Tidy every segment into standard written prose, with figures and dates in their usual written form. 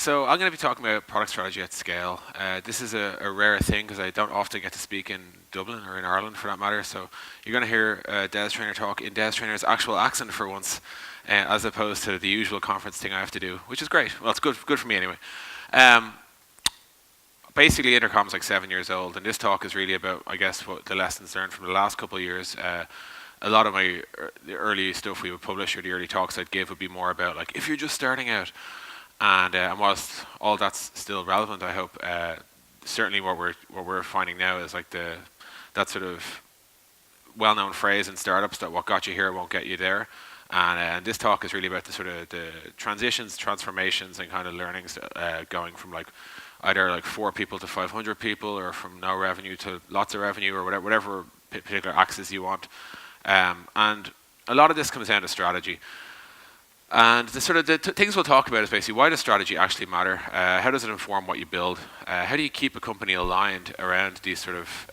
So I'm going to be talking about product strategy at scale. This is a rare thing because I don't often get to speak in Dublin or in Ireland for that matter. So you're going to hear Des Traynor talk in Des Traynor's actual accent for once, as opposed to the usual conference thing I have to do, which is great. Well, it's good for me anyway. Basically, Intercom's like 7 years old, and this talk is really about, I guess, what the lessons learned from the last couple of years. A lot of the early stuff we would publish or the early talks I'd give would be more about like if you're just starting out. And whilst all that's still relevant, I hope certainly what we're finding now is like that sort of well-known phrase in startups that what got you here won't get you there. And this talk is really about the sort of the transitions, transformations, and kind of learnings going from like either like 4 people to 500 people, or from no revenue to lots of revenue, or whatever particular axis you want. And a lot of this comes down to strategy. And the sort of the things we'll talk about is basically why does strategy actually matter? How does it inform what you build? How do you keep a company aligned around these sort of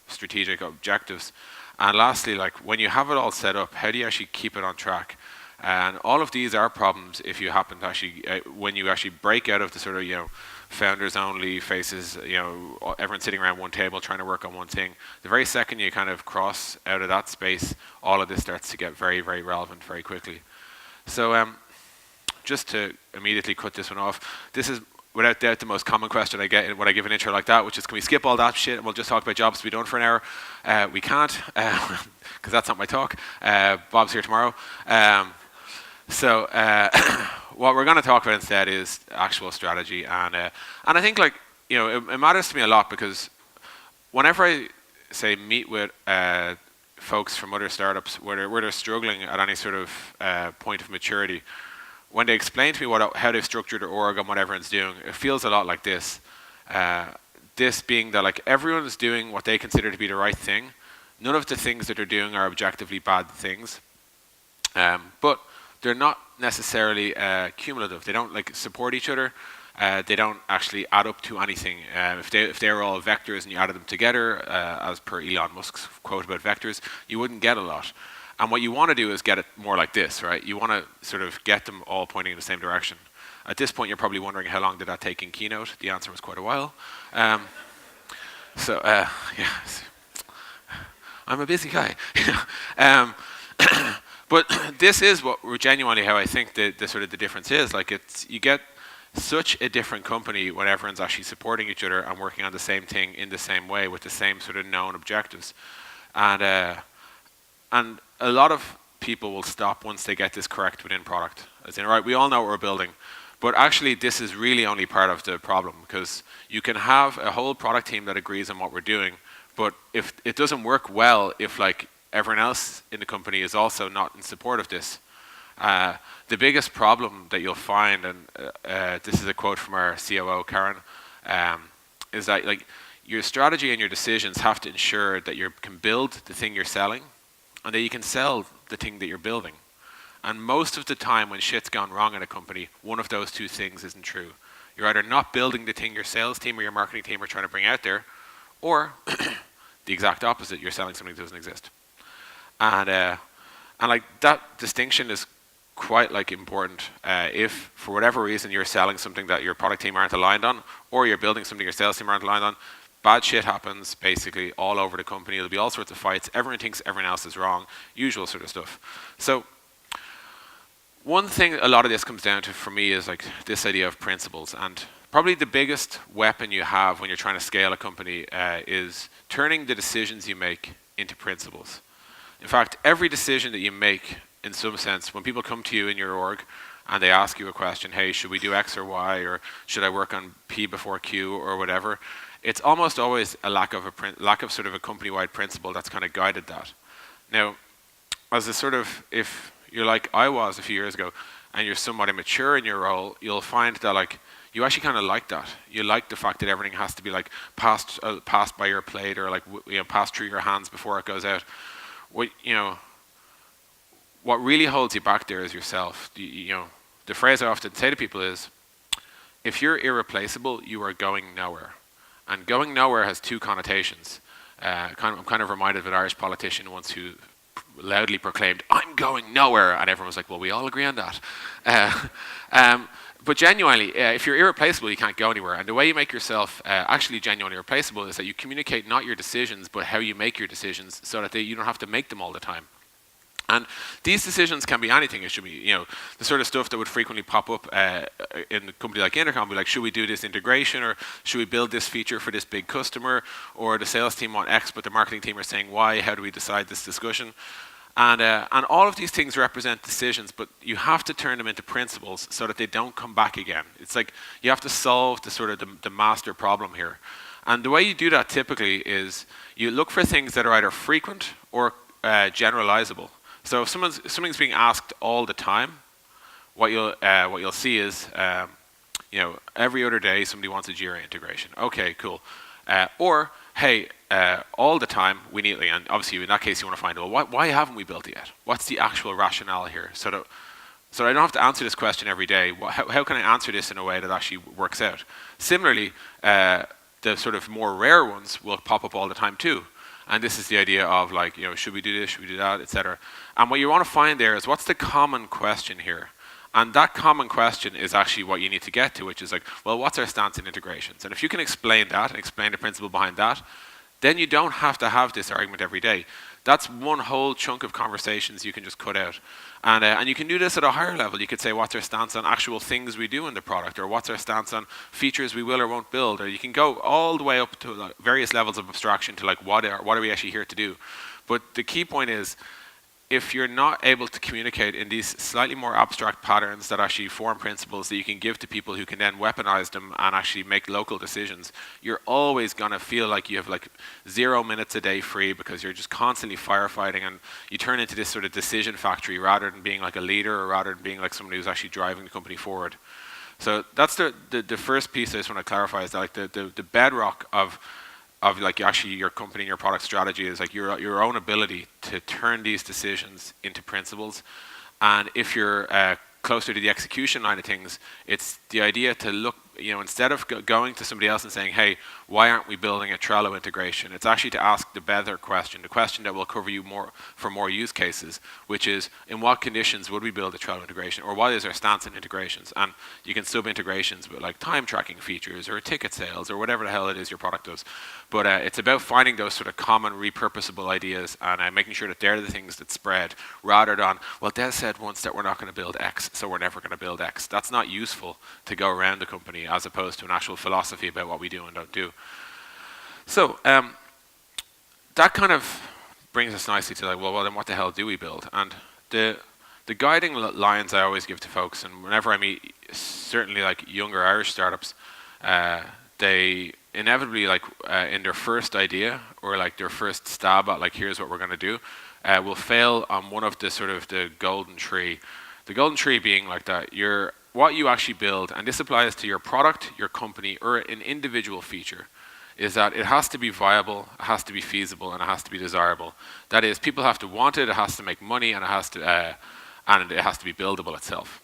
strategic objectives? And lastly, like when you have it all set up, how do you actually keep it on track? And all of these are problems if you happen to actually, when you actually break out of the sort of, founders only faces, everyone sitting around one table trying to work on one thing. The very second you kind of cross out of that space, all of this starts to get very, very relevant very quickly. So just to immediately cut this one off, this is without doubt the most common question I get when I give an intro like that, which is, can we skip all that shit and we'll just talk about jobs to be done for an hour? We can't, because that's not my talk. Bob's here tomorrow. So what we're going to talk about instead is actual strategy, and I think it matters to me a lot, because whenever I say meet with folks from other startups where they're struggling at any sort of point of maturity, when they explain to me how they've structured their org and what everyone's doing, it feels a lot like this. This being that like everyone's doing what they consider to be the right thing. None of the things that they're doing are objectively bad things, but they're not necessarily cumulative. They don't like support each other. They don't actually add up to anything. If they were all vectors and you added them together, as per Elon Musk's quote about vectors, you wouldn't get a lot. And what you want to do is get it more like this, right? You want to sort of get them all pointing in the same direction. At this point, you're probably wondering how long did that take in Keynote? The answer was quite a while. Yeah, I'm a busy guy. But this is what genuinely how I think the sort of the difference is. Like you get such a different company when everyone's actually supporting each other and working on the same thing in the same way with the same sort of known objectives. And a lot of people will stop once they get this correct within product. As in, right, we all know what we're building, but actually this is really only part of the problem, because you can have a whole product team that agrees on what we're doing, but if it doesn't work well, if like everyone else in the company is also not in support of this. The biggest problem that you'll find, and this is a quote from our COO, Karen, is that like your strategy and your decisions have to ensure that you can build the thing you're selling and that you can sell the thing that you're building. And most of the time when shit's gone wrong in a company, one of those two things isn't true. You're either not building the thing your sales team or your marketing team are trying to bring out there, or the exact opposite, you're selling something that doesn't exist. And like that distinction is quite like important. If for whatever reason you're selling something that your product team aren't aligned on, or you're building something your sales team aren't aligned on, bad shit happens basically all over the company. There'll be all sorts of fights. Everyone thinks everyone else is wrong. Usual sort of stuff. So one thing a lot of this comes down to for me is like this idea of principles. And probably the biggest weapon you have when you're trying to scale a company is turning the decisions you make into principles. In fact, every decision that you make, in some sense, when people come to you in your org and they ask you a question, hey, should we do X or Y, or should I work on P before Q or whatever, it's almost always a lack of sort of a company-wide principle that's kind of guided that. Now, as a sort of, if you're like I was a few years ago and you're somewhat immature in your role, you'll find that like you actually kind of like that. You like the fact that everything has to be like passed by your plate, or like passed through your hands before it goes out. What really holds you back there is yourself. The phrase I often say to people is, if you're irreplaceable, you are going nowhere. And going nowhere has two connotations. I'm kind of reminded of an Irish politician once who loudly proclaimed, I'm going nowhere, and everyone was like, well, we all agree on that. But genuinely, if you're irreplaceable, you can't go anywhere. And the way you make yourself actually genuinely replaceable is that you communicate not your decisions, but how you make your decisions, so that you don't have to make them all the time. And these decisions can be anything. It should be, the sort of stuff that would frequently pop up in a company like Intercom. Be like, should we do this integration, or should we build this feature for this big customer, or the sales team want X, but the marketing team are saying Y. How do we decide this discussion? And all of these things represent decisions, but you have to turn them into principles so that they don't come back again. It's like you have to solve the sort of the master problem here. And the way you do that typically is you look for things that are either frequent or generalizable. So if something's being asked all the time, what you'll see is, every other day somebody wants a Jira integration. Okay, cool. Or hey, all the time we need, and obviously in that case you want to find, well, why haven't we built it yet? What's the actual rationale here? So I don't have to answer this question every day. How can I answer this in a way that actually works out? Similarly, the sort of more rare ones will pop up all the time too. And this is the idea of like, should we do this, should we do that, etc. And what you want to find there is, what's the common question here? And that common question is actually what you need to get to, which is like, well, what's our stance in integrations? And if you can explain that and explain the principle behind that, then you don't have to have this argument every day. That's one whole chunk of conversations you can just cut out. And you can do this at a higher level. You could say, what's our stance on actual things we do in the product, or what's our stance on features we will or won't build, or you can go all the way up to like various levels of abstraction to like, what are we actually here to do? But the key point is, if you're not able to communicate in these slightly more abstract patterns that actually form principles that you can give to people who can then weaponize them and actually make local decisions, you're always going to feel like you have like 0 minutes a day free, because you're just constantly firefighting, and you turn into this sort of decision factory rather than being like a leader, or rather than being like somebody who's actually driving the company forward. So that's the first piece I just want to clarify, is that like the bedrock of like actually your company and your product strategy is like your own ability to turn these decisions into principles. And if you're closer to the execution line of things, it's the idea to look, instead of going to somebody else and saying, hey, why aren't we building a Trello integration? It's actually to ask the better question, the question that will cover you for more use cases, which is, in what conditions would we build a Trello integration, or what is our stance in integrations? And you can sub integrations with like time tracking features or ticket sales or whatever the hell it is your product does. But it's about finding those sort of common repurposable ideas and making sure that they're the things that spread, rather than, well, Des said once that we're not going to build X, so we're never going to build X. That's not useful to go around the company, as opposed to an actual philosophy about what we do and don't do. So that kind of brings us nicely to like, well, then what the hell do we build? And the guiding lines I always give to folks, and whenever I meet certainly like younger Irish startups, they inevitably like in their first idea, or like their first stab at like, here's what we're going to do, will fail on one of the sort of the golden tree. The golden tree being like that, what you actually build, and this applies to your product, your company, or an individual feature, is that it has to be viable, it has to be feasible, and it has to be desirable. That is, people have to want it, it has to make money, and it has to be buildable itself.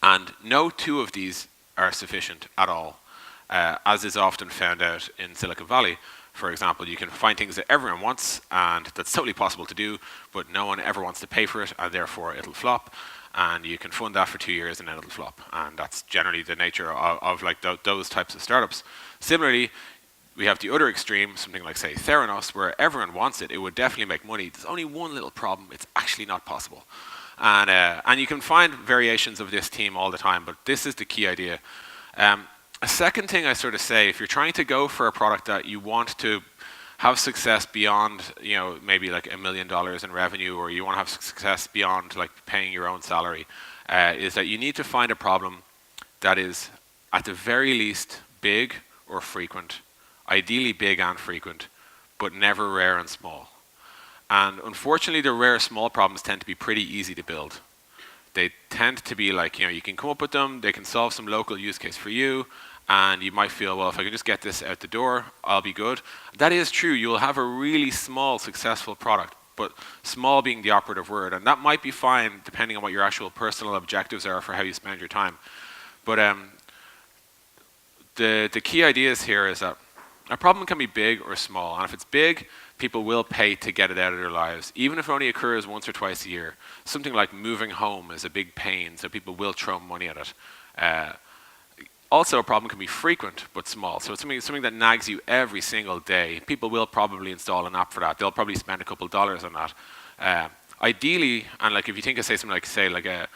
And no two of these are sufficient at all, as is often found out in Silicon Valley. For example, you can find things that everyone wants, and that's totally possible to do, but no one ever wants to pay for it, and therefore it'll flop. And you can fund that for 2 years and then it'll flop. And that's generally the nature of like those types of startups. Similarly, we have the other extreme, something like, say, Theranos, where everyone wants it. It would definitely make money. There's only one little problem. It's actually not possible. And you can find variations of this theme all the time, but this is the key idea. A second thing I sort of say, if you're trying to go for a product that you want to have success beyond, maybe like $1 million in revenue, or you want to have success beyond like paying your own salary, is that you need to find a problem that is at the very least big or frequent, ideally big and frequent, but never rare and small. And unfortunately, the rare small problems tend to be pretty easy to build. They tend to be like, you can come up with them, they can solve some local use case for you, and you might feel, well, if I can just get this out the door, I'll be good. That is true. You'll have a really small, successful product, but small being the operative word. And that might be fine depending on what your actual personal objectives are for how you spend your time. But the key ideas here is that a problem can be big or small. And if it's big, people will pay to get it out of their lives, even if it only occurs once or twice a year. Something like moving home is a big pain, so people will throw money at it. Also, a problem can be frequent but small. So it's something that nags you every single day. People will probably install an app for that. They'll probably spend a couple of dollars on that. Ideally, and like if you think of say something like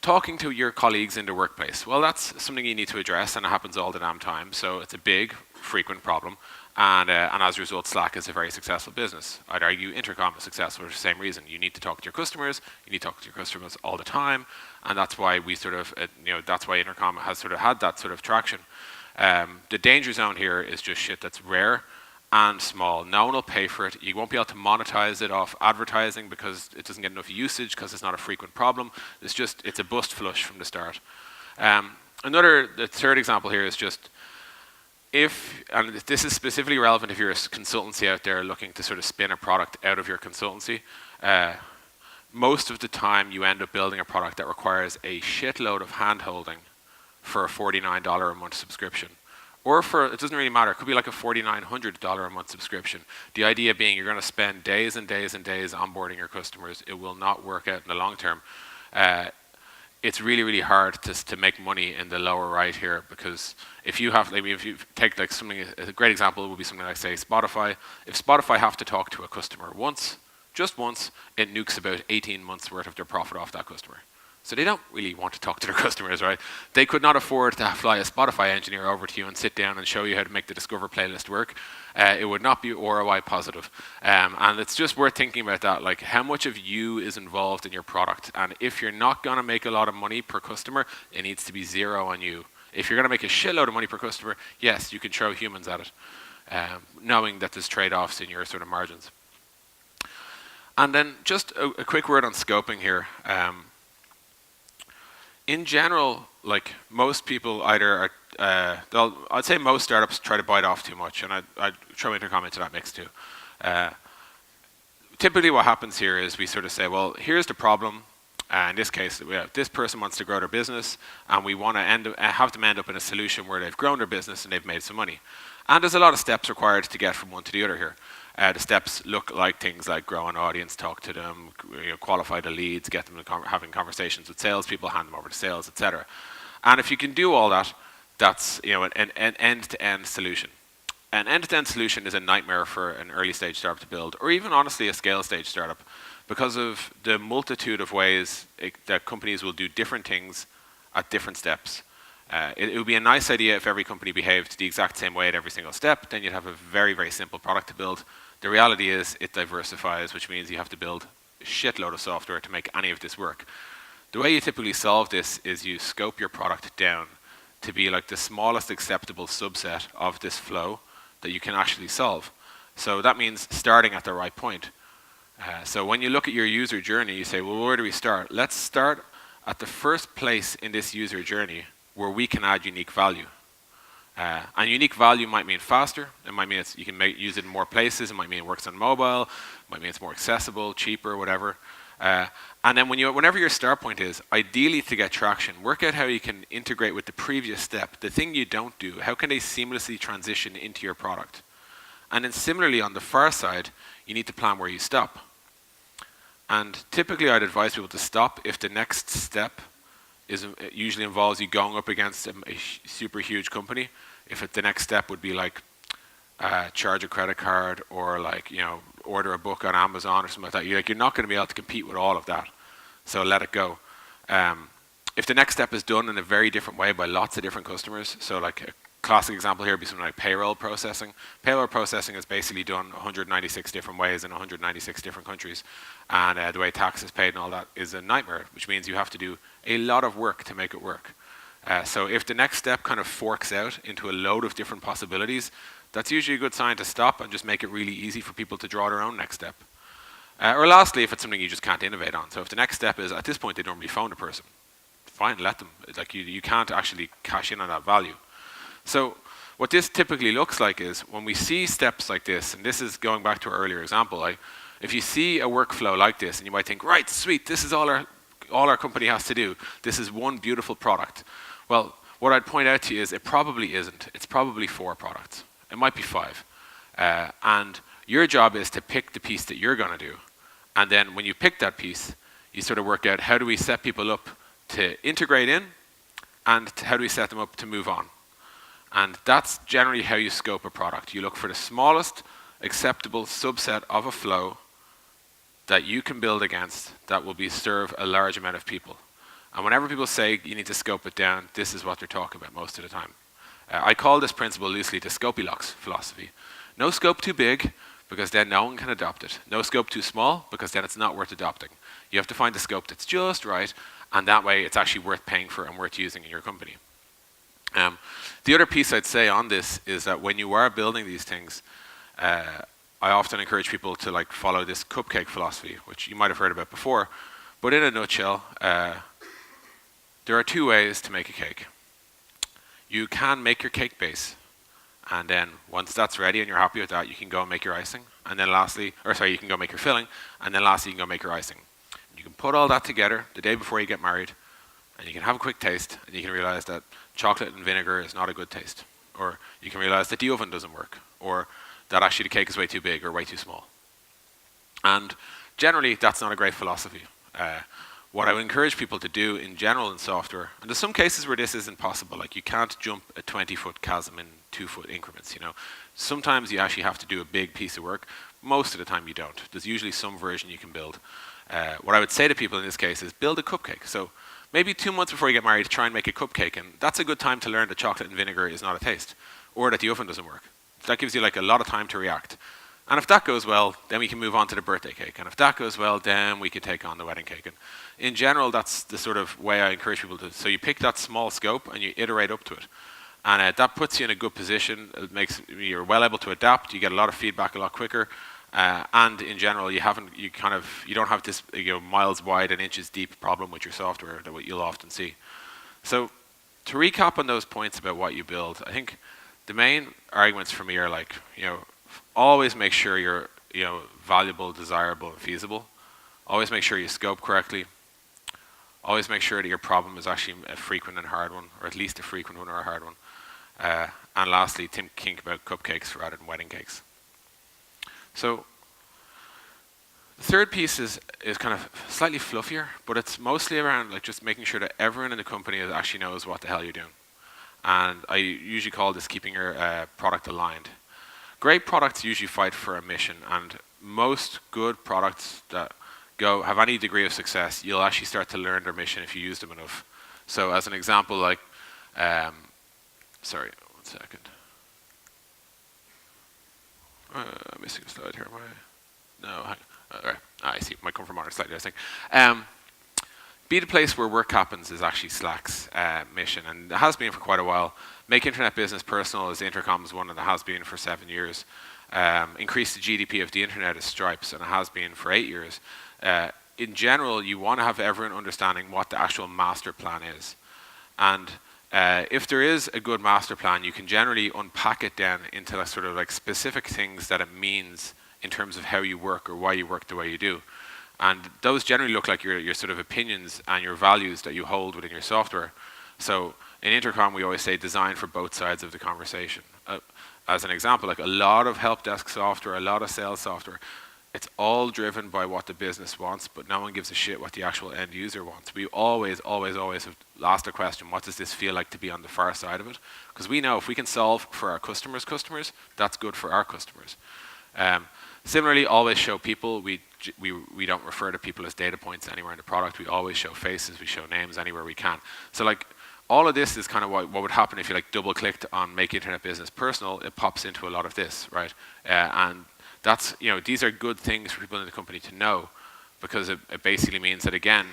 talking to your colleagues in the workplace, well, that's something you need to address, and it happens all the damn time. So it's a big, frequent problem, and as a result, Slack is a very successful business. I'd argue Intercom is successful for the same reason. You need to talk to your customers. You need to talk to your customers all the time, and that's why we sort of, that's why Intercom has sort of had that sort of traction. The danger zone here is just shit that's rare and small. No one will pay for it. You won't be able to monetize it off advertising because it doesn't get enough usage because it's not a frequent problem. It's a bust flush from the start. The third example here is just and this is specifically relevant if you're a consultancy out there looking to sort of spin a product out of your consultancy. Most of the time you end up building a product that requires a shitload of hand-holding for a $49 a month subscription. Or it doesn't really matter, it could be like a $4,900 a month subscription. The idea being you're going to spend days and days and days onboarding your customers. It will not work out in the long term. It's really, really hard to make money in the lower right here, because if you take like something, a great example would be something like say Spotify. If Spotify have to talk to a customer just once, it nukes about 18 months worth of their profit off that customer. So they don't really want to talk to their customers, right? They could not afford to fly a Spotify engineer over to you and sit down and show you how to make the Discover playlist work. It would not be ROI positive. And it's just worth thinking about that, like how much of you is involved in your product. And if you're not going to make a lot of money per customer, it needs to be zero on you. If you're going to make a shitload of money per customer, yes, you can throw humans at it, knowing that there's trade-offs in your sort of margins. And then just a quick word on scoping here. In general, like most people either I'd say most startups try to bite off too much, and I'd throw Intercom into that mix too. Typically what happens here is we sort of say, well, here's the problem. In this case, this person wants to grow their business, and we want to have them end up in a solution where they've grown their business and they've made some money. And there's a lot of steps required to get from one to the other here. The steps look like things like grow an audience, talk to them, qualify the leads, get them having conversations with salespeople, hand them over to sales, etc. And if you can do all that, that's an end-to-end solution. An end-to-end solution is a nightmare for an early-stage startup to build, or even honestly a scale-stage startup, because of the multitude of ways that companies will do different things at different steps. It would be a nice idea if every company behaved the exact same way at every single step. Then you'd have a very, very simple product to build. The reality is it diversifies, which means you have to build a shitload of software to make any of this work. The way you typically solve this is you scope your product down to be like the smallest acceptable subset of this flow that you can actually solve. So that means starting at the right point. So when you look at your user journey, you say, well, where do we start? Let's start at the first place in this user journey where we can add unique value. And unique value might mean faster. It might mean you can use it in more places. It might mean it works on mobile. It might mean it's more accessible, cheaper, whatever. And then whenever your start point is, ideally to get traction, work out how you can integrate with the previous step. The thing you don't do, how can they seamlessly transition into your product? And then similarly on the far side, you need to plan where you stop. And typically I'd advise people to stop if the next step usually involves you going up against a super huge company. If the next step would be like charge a credit card, or like order a book on Amazon or something like that, you're not going to be able to compete with all of that. So let it go. If the next step is done in a very different way by lots of different customers, so like a classic example here would be something like payroll processing. Payroll processing is basically done 196 different ways in 196 different countries, and the way tax is paid and all that is a nightmare, which means you have to do a lot of work to make it work. So if the next step kind of forks out into a load of different possibilities, that's usually a good sign to stop and just make it really easy for people to draw their own next step. Or lastly, if it's something you just can't innovate on. So if the next step is, at this point they normally phone a person, fine, let them. Like you can't actually cash in on that value. So what this typically looks like is when we see steps like this, and this is going back to our earlier example, if you see a workflow like this and you might think, right, sweet, this is all our company has to do. This is one beautiful product. Well, what I'd point out to you is it probably isn't. It's probably 4 products. It might be 5. And your job is to pick the piece that you're going to do. And then when you pick that piece, you sort of work out how do we set people up to integrate in and how do we set them up to move on. And that's generally how you scope a product. You look for the smallest acceptable subset of a flow that you can build against that will serve a large amount of people. And whenever people say you need to scope it down, this is what they're talking about most of the time. I call this principle loosely the Scopilocks philosophy. No scope too big, because then no one can adopt it. No scope too small, because then it's not worth adopting. You have to find the scope that's just right, and that way it's actually worth paying for and worth using in your company. The other piece I'd say on this is that when you are building these things, I often encourage people to follow this cupcake philosophy, which you might have heard about before. But in a nutshell, there are two ways to make a cake. You can make your cake base, and then once that's ready and you're happy with that, you can go and make your icing. And then lastly, you can go make your filling, and then lastly, you can go make your icing. You can put all that together the day before you get married, and you can have a quick taste, and you can realize that chocolate and vinegar is not a good taste. Or you can realize that the oven doesn't work, or that actually the cake is way too big or way too small. And generally, that's not a great philosophy. What I would encourage people to do in general in software, and there's some cases where this isn't possible, like you can't jump a 20-foot chasm in 2-foot increments, Sometimes you actually have to do a big piece of work. Most of the time you don't. There's usually some version you can build. What I would say to people in this case is build a cupcake. So maybe 2 months before you get married, try and make a cupcake, and that's a good time to learn that chocolate and vinegar is not a taste, or that the oven doesn't work. That gives you a lot of time to react. And if that goes well, then we can move on to the birthday cake. And if that goes well, then we can take on the wedding cake. And in general, that's the sort of way I encourage people to. So you pick that small scope and you iterate up to it. And that puts you in a good position. It makes you're well able to adapt. You get a lot of feedback a lot quicker. And in general, you don't have this miles wide and inches deep problem with your software that you'll often see. So to recap on those points about what you build, I think the main arguments for me are always make sure you're valuable, desirable, and feasible. Always make sure you scope correctly. Always make sure that your problem is actually a frequent and hard one, or at least a frequent one or a hard one. And lastly, think about cupcakes rather than wedding cakes. So the third piece is kind of slightly fluffier, but it's mostly around just making sure that everyone in the company actually knows what the hell you're doing. And I usually call this keeping your product aligned. Great products usually fight for a mission, and most good products that have any degree of success, you'll actually start to learn their mission if you use them enough. So as an example, sorry, 1 second. I'm missing a slide here. I see. Might come from on slightly, I think. Be the place where work happens is actually Slack's mission, and it has been for quite a while. Make internet business personal is Intercom's one, and it has been for 7 years. Increase the GDP of the internet is Stripe's, and it has been for 8 years. In general, you want to have everyone understanding what the actual master plan is. And if there is a good master plan, you can generally unpack it down into sort of specific things that it means in terms of how you work or why you work the way you do. And those generally look like your sort of opinions and your values that you hold within your software. So in Intercom, we always say design for both sides of the conversation. As an example, a lot of help desk software, a lot of sales software, it's all driven by what the business wants, but no one gives a shit what the actual end user wants. We always have asked the question, what does this feel like to be on the far side of it? Because we know if we can solve for our customers, that's good for our customers. Similarly, always show people. We don't refer to people as data points anywhere in the product. We always show faces. We show names anywhere we can. So all of this is kind of what would happen if you double clicked on Make Internet Business Personal. It pops into a lot of this, right? And that's these are good things for people in the company to know, because it basically means that again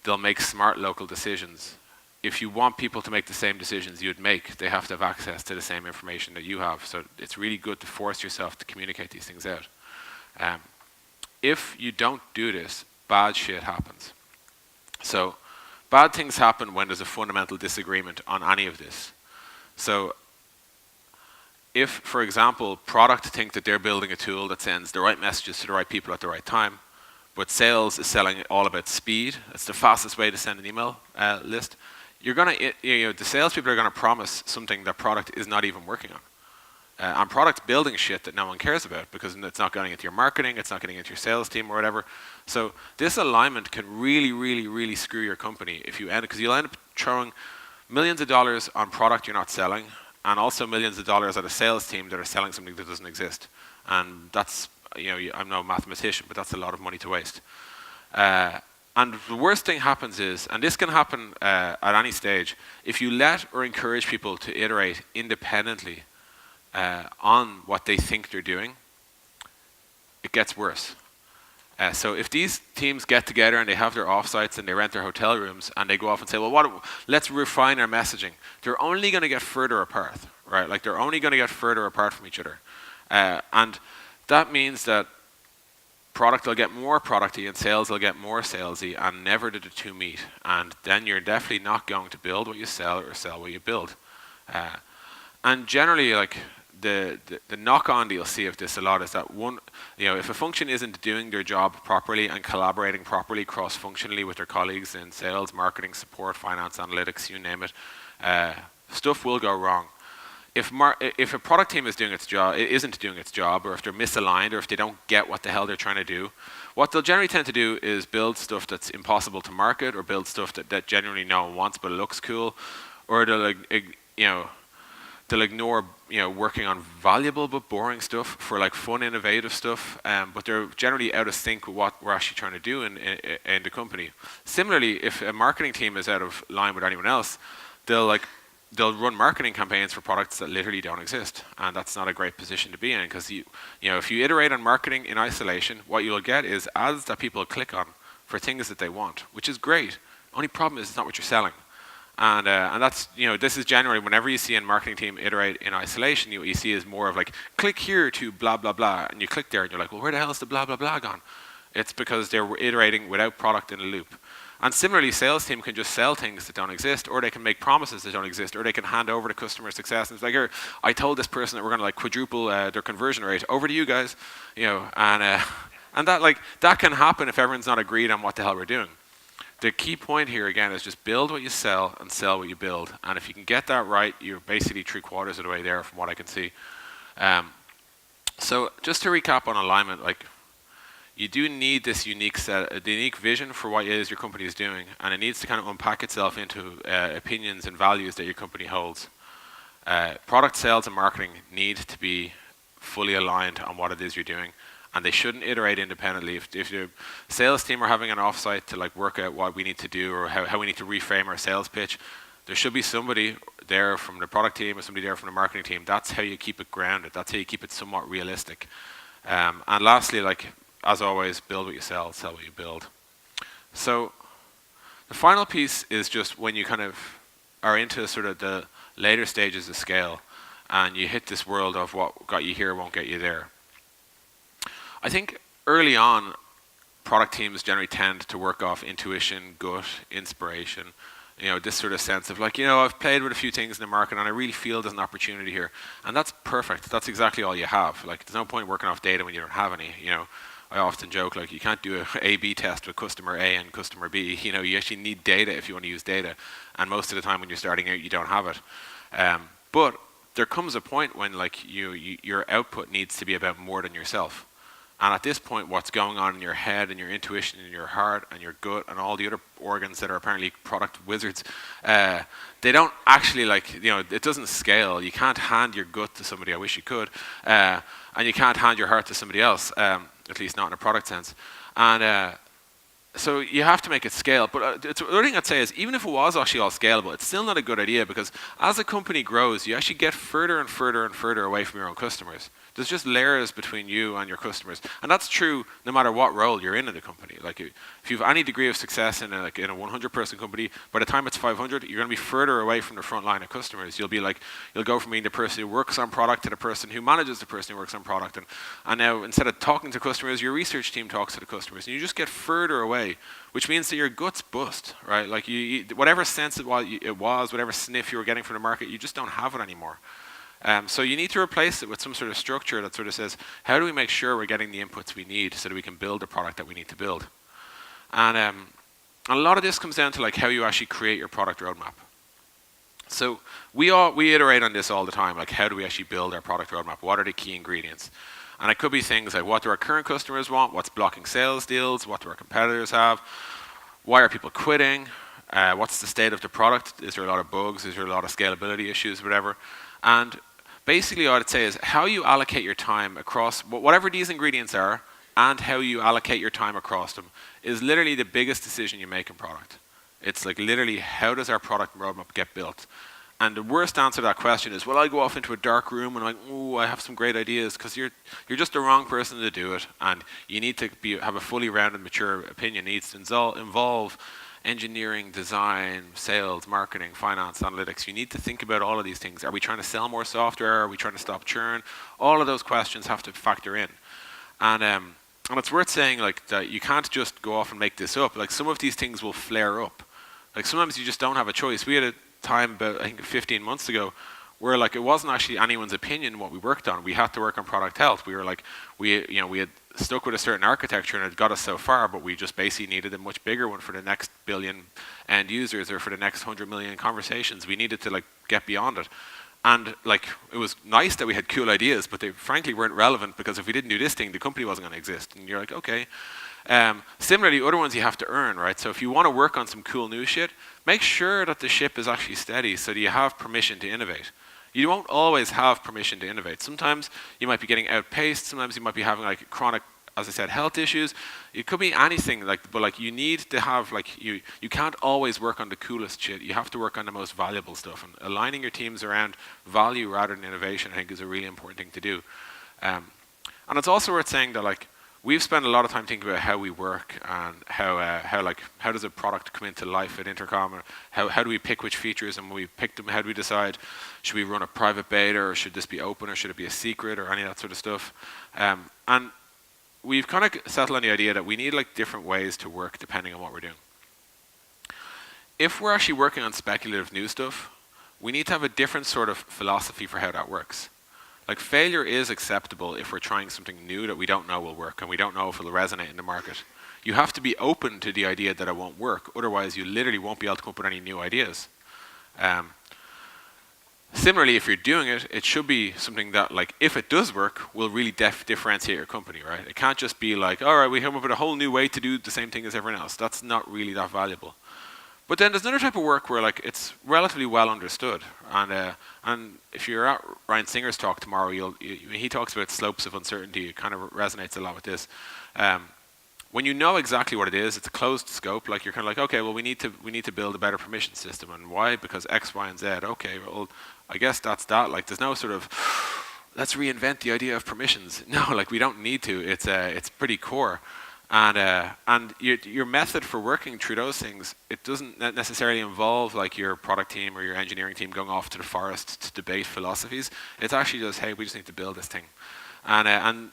they'll make smart local decisions. If you want people to make the same decisions you'd make, they have to have access to the same information that you have. So it's really good to force yourself to communicate these things out. If you don't do this, bad shit happens. So bad things happen when there's a fundamental disagreement on any of this. So if, for example, product think that they're building a tool that sends the right messages to the right people at the right time, but sales is selling all about speed, it's the fastest way to send an email list, the salespeople are going to promise something that product is not even working on. And product's building shit that no one cares about because it's not going into your marketing, it's not getting into your sales team or whatever. So this alignment can really, really, really screw your company if you because you'll end up throwing millions of dollars on product you're not selling, and also millions of dollars at a sales team that are selling something that doesn't exist. And that's, I'm no mathematician, but that's a lot of money to waste. And the worst thing happens is, and this can happen at any stage, if you let or encourage people to iterate independently on what they think they're doing, it gets worse. So if these teams get together and they have their offsites and they rent their hotel rooms and they go off and say, well, let's refine our messaging, they're only going to get further apart, right? Like they're only going to get further apart from each other. And that means that product will get more producty and sales will get more salesy, and never did the two meet. And then you're definitely not going to build what you sell or sell what you build. And generally, like the knock-on that you'll see of this a lot is that if a function isn't doing their job properly and collaborating properly cross-functionally with their colleagues in sales, marketing, support, finance, analytics, you name it, stuff will go wrong. If a product team is doing its job, it isn't doing its job, or if they're misaligned, or if they don't get what the hell they're trying to do, what they'll generally tend to do is build stuff that's impossible to market, or build stuff that genuinely no one wants but it looks cool, or they'll ignore working on valuable but boring stuff for like fun, innovative stuff, but they're generally out of sync with what we're actually trying to do in the company. Similarly, if a marketing team is out of line with anyone else, they'll run marketing campaigns for products that literally don't exist, and that's not a great position to be in, because if you iterate on marketing in isolation, what you'll get is ads that people click on for things that they want, which is great. Only problem is it's not what you're selling, and that's this is generally whenever you see a marketing team iterate in isolation, what you see is more of like click here to blah blah blah, and you click there and you're like, well, where the hell is the blah blah blah gone? It's because they're iterating without product in a loop. And similarly, sales team can just sell things that don't exist, or they can make promises that don't exist, or they can hand over to customer success. And it's like, here, I told this person that we're going to like quadruple their conversion rate. Over to you guys, and that can happen if everyone's not agreed on what the hell we're doing. The key point here again is just build what you sell and sell what you build. And if you can get that right, you're basically 3/4 of the way there, from what I can see. So just to recap on alignment, like, you do need this unique vision for what it is your company is doing, and it needs to kind of unpack itself into opinions and values that your company holds. Product sales and marketing need to be fully aligned on what it is you're doing, and they shouldn't iterate independently. If your sales team are having an offsite to like work out what we need to do or how we need to reframe our sales pitch, there should be somebody there from the product team or somebody there from the marketing team. That's how you keep it grounded. That's how you keep it somewhat realistic. And lastly, like, as always, build what you sell what you build. So the final piece is just when you kind of are into sort of the later stages of scale and you hit this world of what got you here won't get you there. I think early on, product teams generally tend to work off intuition, gut, inspiration, this sort of sense of like, I've played with a few things in the market and I really feel there's an opportunity here. And that's perfect. That's exactly all you have. Like, there's no point working off data when you don't have any, I often joke, like, you can't do a A/B test with customer A and customer B. You actually need data if you want to use data. And most of the time when you're starting out, you don't have it. But there comes a point when like your output needs to be about more than yourself. And at this point, what's going on in your head and your intuition and your heart and your gut and all the other organs that are apparently product wizards, they don't actually it doesn't scale. You can't hand your gut to somebody. I wish you could. And you can't hand your heart to somebody else, at least not in a product sense. And so you have to make it scale. But the other thing I'd say is, even if it was actually all scalable, it's still not a good idea, because as a company grows, you actually get further and further and further away from your own customers. There's just layers between you and your customers. And that's true no matter what role you're in the company. Like, if you have any degree of success in a 100-person company, by the time it's 500, you're going to be further away from the front line of customers. You'll go from being the person who works on product to the person who manages the person who works on product. And now, instead of talking to customers, your research team talks to the customers. And you just get further away, which means that your gut's bust, right? Like, whatever sense it was, whatever sniff you were getting from the market, you just don't have it anymore. So you need to replace it with some sort of structure that sort of says, how do we make sure we're getting the inputs we need so that we can build the product that we need to build? And a lot of this comes down to like how you actually create your product roadmap. So we iterate on this all the time, like, how do we actually build our product roadmap? What are the key ingredients? And it could be things like, what do our current customers want? What's blocking sales deals? What do our competitors have? Why are people quitting? What's the state of the product? Is there a lot of bugs? Is there a lot of scalability issues, whatever? And basically, what I'd say is how you allocate your time across whatever these ingredients are, and how you allocate your time across them is literally the biggest decision you make in product. It's like literally, how does our product roadmap get built? And the worst answer to that question is, well, I go off into a dark room and I'm like, oh, I have some great ideas, because you're just the wrong person to do it, and you need to have a fully rounded, mature opinion. It needs to involve engineering, design, sales, marketing, finance, analytics. You need to think about all of these things. Are we trying to sell more software? Are we trying to stop churn? All of those questions have to factor in. And it's worth saying like that you can't just go off and make this up. Like some of these things will flare up. Like sometimes you just don't have a choice. We had a time about, I think, 15 months ago where like it wasn't actually anyone's opinion what we worked on. We had to work on product health. We were like, we had stuck with a certain architecture and it got us so far, but we just basically needed a much bigger one for the next billion end users or for the next 100 million conversations. We needed to like get beyond it. And like it was nice that we had cool ideas, but they frankly weren't relevant, because if we didn't do this thing, the company wasn't going to exist. And you're like, okay. Similarly, other ones you have to earn, right? So if you want to work on some cool new shit, make sure that the ship is actually steady so that you have permission to innovate. You won't always have permission to innovate. Sometimes you might be getting outpaced. Sometimes you might be having like chronic, as I said, health issues. It could be anything, like, but like you need to have like you can't always work on the coolest shit. You have to work on the most valuable stuff. And aligning your teams around value rather than innovation, I think, is a really important thing to do. And it's also worth saying that like we've spent a lot of time thinking about how we work and how does a product come into life at Intercom, or how do we pick which features, and when we pick them, how do we decide, should we run a private beta, or should this be open, or should it be a secret, or any of that sort of stuff. And we've kind of settled on the idea that we need like different ways to work depending on what we're doing. If we're actually working on speculative new stuff, we need to have a different sort of philosophy for how that works. Like failure is acceptable if we're trying something new that we don't know will work and we don't know if it'll resonate in the market. You have to be open to the idea that it won't work, otherwise you literally won't be able to come up with any new ideas. Similarly, if you're doing it, it should be something that, like, if it does work, will really differentiate your company, right? It can't just be like, all right, we come up with a whole new way to do the same thing as everyone else. That's not really that valuable. But then there's another type of work where like it's relatively well understood, and if you're at Ryan Singer's talk tomorrow, he talks about slopes of uncertainty. It kind of resonates a lot with this. When you know exactly what it is, it's a closed scope. Like you're kind of like, okay, well we need to build a better permission system, and why? Because X, Y, and Z. Okay, well I guess that's that. Like there's no sort of let's reinvent the idea of permissions. No, like we don't need to. It's pretty core. And your method for working through those things, it doesn't necessarily involve like your product team or your engineering team going off to the forest to debate philosophies. It's actually just, hey, we just need to build this thing. And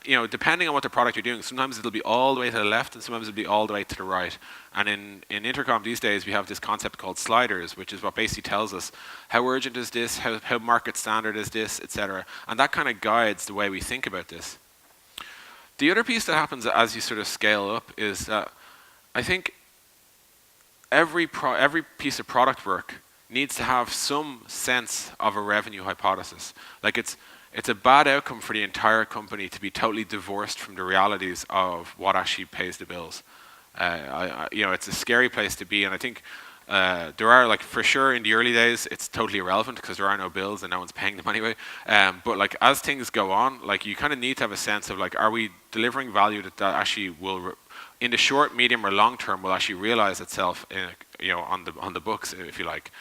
you know, depending on what the product you're doing, sometimes it'll be all the way to the left and sometimes it'll be all the way to the right. And in Intercom these days, we have this concept called sliders, which is what basically tells us how urgent is this, how market standard is this, etc. And that kind of guides the way we think about this. The other piece that happens as you sort of scale up is that I think every piece of product work needs to have some sense of a revenue hypothesis. Like it's a bad outcome for the entire company to be totally divorced from the realities of what actually pays the bills. You know, it's a scary place to be, and I think there are, like, for sure in the early days it's totally irrelevant because there are no bills and no one's paying them anyway, but like as things go on, like you kind of need to have a sense of like, are we delivering value that actually will in the short, medium, or long term will actually realize itself in, you know, on the books, if you like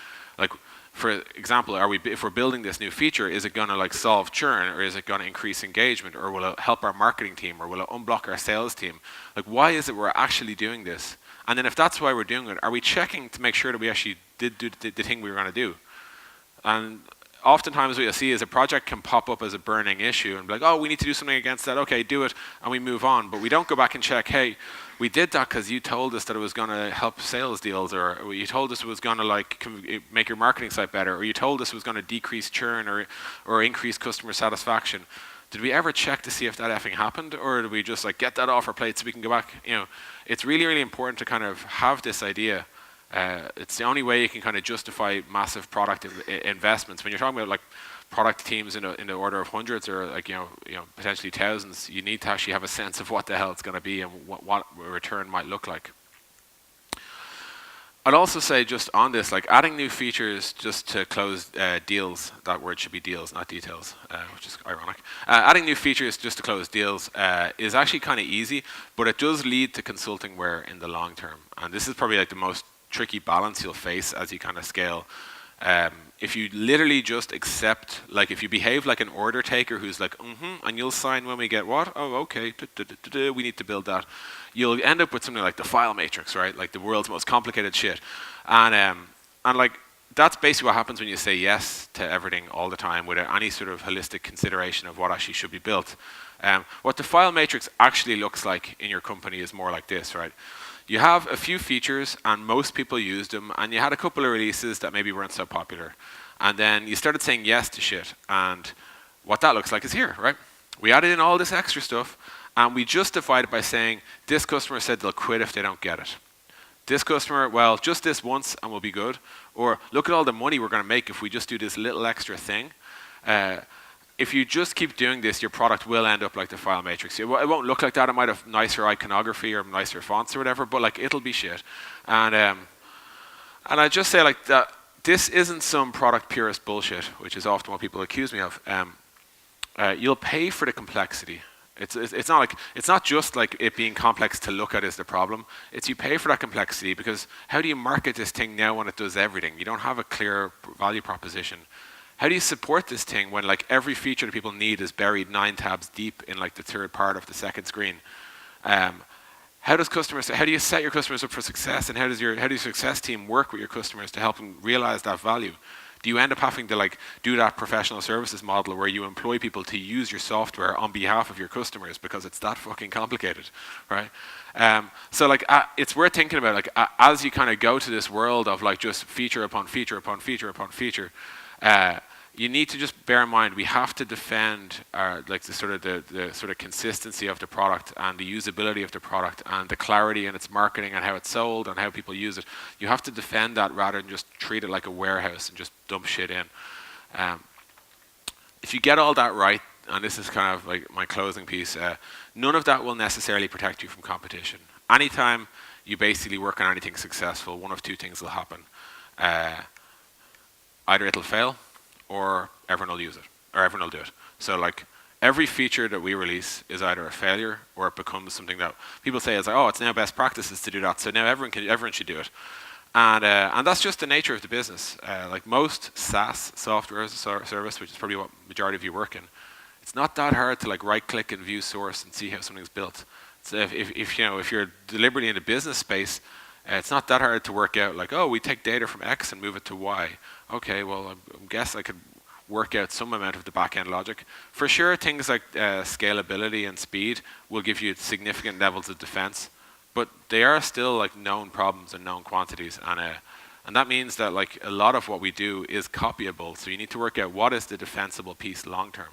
for example, if we're building this new feature, is it going to like solve churn, or is it going to increase engagement, or will it help our marketing team, or will it unblock our sales team? Like, why is it we're actually doing this? And then if that's why we're doing it, are we checking to make sure that we actually did do the thing we were going to do? And oftentimes what you'll see is a project can pop up as a burning issue and be like, oh, we need to do something against that. Okay, do it, and we move on. But we don't go back and check, hey, we did that because you told us that it was going to help sales deals, or you told us it was going to like make your marketing site better, or you told us it was going to decrease churn or increase customer satisfaction. Did we ever check to see if that effing happened, or did we just like get that off our plate so we can go back? You know, it's really, really important to kind of have this idea. It's the only way you can kind of justify massive product investments. When you're talking about like product teams in the order of hundreds, or like you know potentially thousands, you need to actually have a sense of what the hell it's going to be and what a return might look like. I'd also say just on this, like adding new features just to close deals, that word should be deals, not details, which is ironic. Adding new features just to close deals is actually kind of easy, but it does lead to consulting wear in the long term. And this is probably like the most tricky balance you'll face as you kind of scale. If you literally just accept, like if you behave like an order taker who's like, and you'll sign when we get what? Oh, okay, we need to build that. You'll end up with something like the file matrix, right? Like the world's most complicated shit. And like, that's basically what happens when you say yes to everything all the time without any sort of holistic consideration of what actually should be built. What the file matrix actually looks like in your company is more like this, right? You have a few features and most people used them, and you had a couple of releases that maybe weren't so popular. And then you started saying yes to shit, and what that looks like is here, right? We added in all this extra stuff, and we justified it by saying, this customer said they'll quit if they don't get it. This customer, well, just this once and we'll be good. Or look at all the money we're going to make if we just do this little extra thing. If you just keep doing this, your product will end up like the file matrix. It won't look like that. It might have nicer iconography or nicer fonts or whatever, but like it'll be shit. And I just say like that. This isn't some product purist bullshit, which is often what people accuse me of. You'll pay for the complexity. It's not just like it being complex to look at is the problem. It's you pay for that complexity because how do you market this thing now when it does everything? You don't have a clear value proposition. How do you support this thing when like every feature that people need is buried 9 tabs deep in like the third part of the second screen? How do you set your customers up for success, and how does your success team work with your customers to help them realize that value? Do you end up having to like do that professional services model where you employ people to use your software on behalf of your customers because it's that fucking complicated, right? So like it's worth thinking about like as you kind of go to this world of like just feature upon feature upon feature upon feature. You need to just bear in mind we have to defend like the sort of consistency of the product and the usability of the product and the clarity in its marketing and how it's sold and how people use it. You have to defend that rather than just treat it like a warehouse and just dump shit in. If you get all that right, and this is kind of like my closing piece, none of that will necessarily protect you from competition. Anytime you basically work on anything successful, one of two things will happen. Either it'll fail, or everyone will use it, or everyone will do it. So like every feature that we release is either a failure or it becomes something that people say is like, oh, it's now best practices to do that, so now everyone should do it. And that's just the nature of the business. Like most SaaS, software as a service, which is probably what majority of you work in, it's not that hard to like right-click and view source and see how something's built. So if you're deliberately in the business space, it's not that hard to work out like, oh, we take data from X and move it to Y. Okay, well, I guess I could work out some amount of the back-end logic. For sure, things like scalability and speed will give you significant levels of defense, but they are still like known problems and known quantities, and that means that like a lot of what we do is copyable. So you need to work out what is the defensible piece long-term.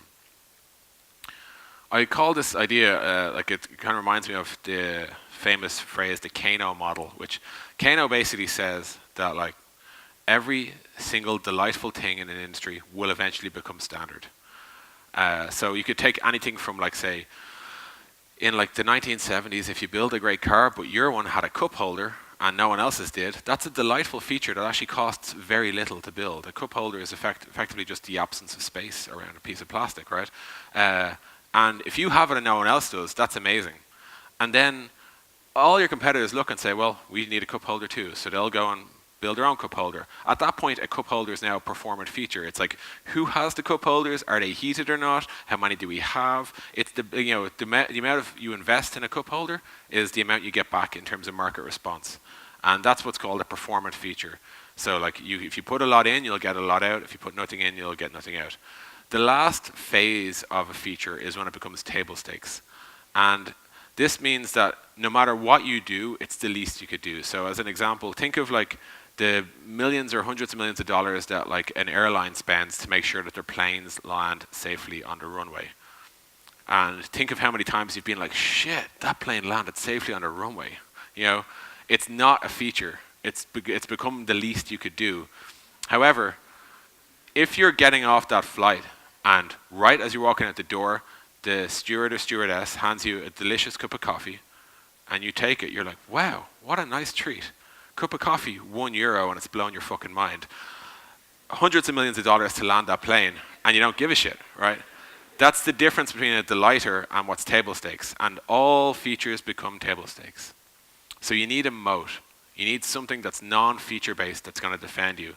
I call this idea like it kind of reminds me of the famous phrase, the Kano model, which Kano basically says that like every single delightful thing in an industry will eventually become standard. So you could take anything from like say, in like the 1970s, if you build a great car, but your one had a cup holder and no one else's did, that's a delightful feature that actually costs very little to build. A cup holder is effectively just the absence of space around a piece of plastic, right? And if you have it and no one else does, that's amazing. And then all your competitors look and say, well, we need a cup holder too. So they'll go and build their own cup holder. At that point, a cup holder is now a performant feature. It's like, who has the cup holders? Are they heated or not? How many do we have? It's the amount of you invest in a cup holder is the amount you get back in terms of market response. And that's what's called a performant feature. So like if you put a lot in, you'll get a lot out. If you put nothing in, you'll get nothing out. The last phase of a feature is when it becomes table stakes. And this means that no matter what you do, it's the least you could do. So as an example, think of like the millions or hundreds of millions of dollars that like an airline spends to make sure that their planes land safely on the runway. And think of how many times you've been like, shit, that plane landed safely on the runway. You know, it's not a feature. It's become the least you could do. However, if you're getting off that flight and right as you're walking out the door, the steward or stewardess hands you a delicious cup of coffee and you take it, you're like, wow, what a nice treat. Cup of coffee, €1, and it's blown your fucking mind. Hundreds of millions of dollars to land that plane, and you don't give a shit, right? That's the difference between a delighter and what's table stakes, and all features become table stakes. So you need a moat. You need something that's non-feature based that's going to defend you.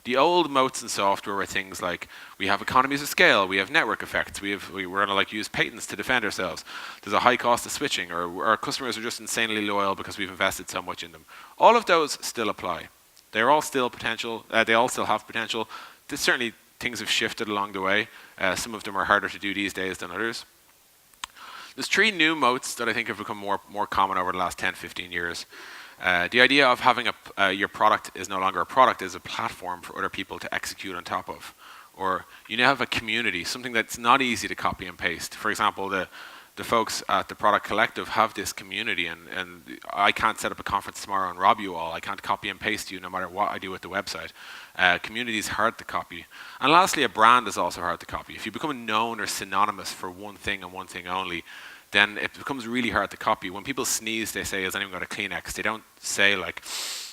The old moats in software were things like we have economies of scale, we have network effects, we're going to like use patents to defend ourselves. There's a high cost of switching, or our customers are just insanely loyal because we've invested so much in them. All of those still apply. They're all still potential. They all still have potential. Certainly, things have shifted along the way. Some of them are harder to do these days than others. There's 3 new moats that I think have become more common over the last 10, 15 years. The idea of having your product is no longer a product, is a platform for other people to execute on top of. Or you now have a community, something that's not easy to copy and paste. For example, the folks at the Product Collective have this community, and I can't set up a conference tomorrow and rob you all. I can't copy and paste you no matter what I do with the website. Community is hard to copy. And lastly, a brand is also hard to copy. If you become known or synonymous for one thing and one thing only, then it becomes really hard to copy. When people sneeze, they say, has anyone got a Kleenex? They don't say like,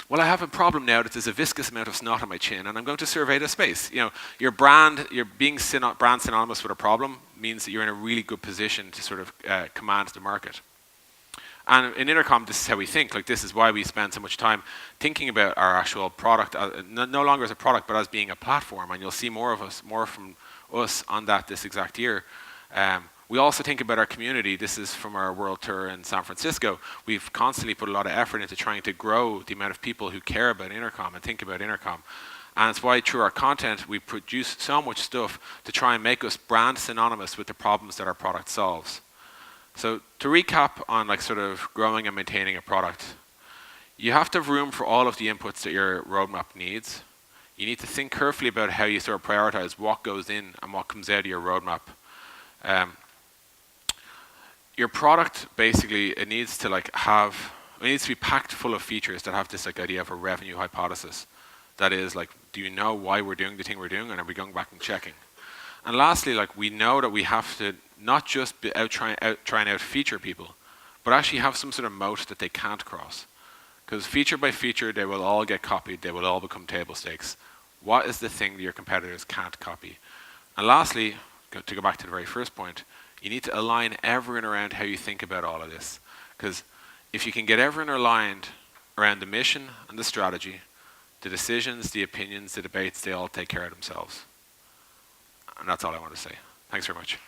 well, I have a problem now that there's a viscous amount of snot on my chin and I'm going to survey the space. You know, your brand, you're being brand synonymous with a problem means that you're in a really good position to sort of command the market. And in Intercom, this is how we think. Like, this is why we spend so much time thinking about our actual product, no longer as a product, but as being a platform. And you'll see more from us on that this exact year. We also think about our community. This is from our world tour in San Francisco. We've constantly put a lot of effort into trying to grow the amount of people who care about Intercom and think about Intercom. And it's why through our content, we produce so much stuff to try and make us brand synonymous with the problems that our product solves. So to recap on like sort of growing and maintaining a product, you have to have room for all of the inputs that your roadmap needs. You need to think carefully about how you sort of prioritize what goes in and what comes out of your roadmap. Your product basically, it needs to be packed full of features that have this like idea of a revenue hypothesis. That is like, do you know why we're doing the thing we're doing, and are we going back and checking? And lastly, like, we know that we have to not just be try and out feature people, but actually have some sort of moat that they can't cross. Because feature by feature, they will all get copied, they will all become table stakes. What is the thing that your competitors can't copy? And lastly, to go back to the very first point, you need to align everyone around how you think about all of this. Because if you can get everyone aligned around the mission and the strategy, the decisions, the opinions, the debates, they all take care of themselves. And that's all I want to say. Thanks very much.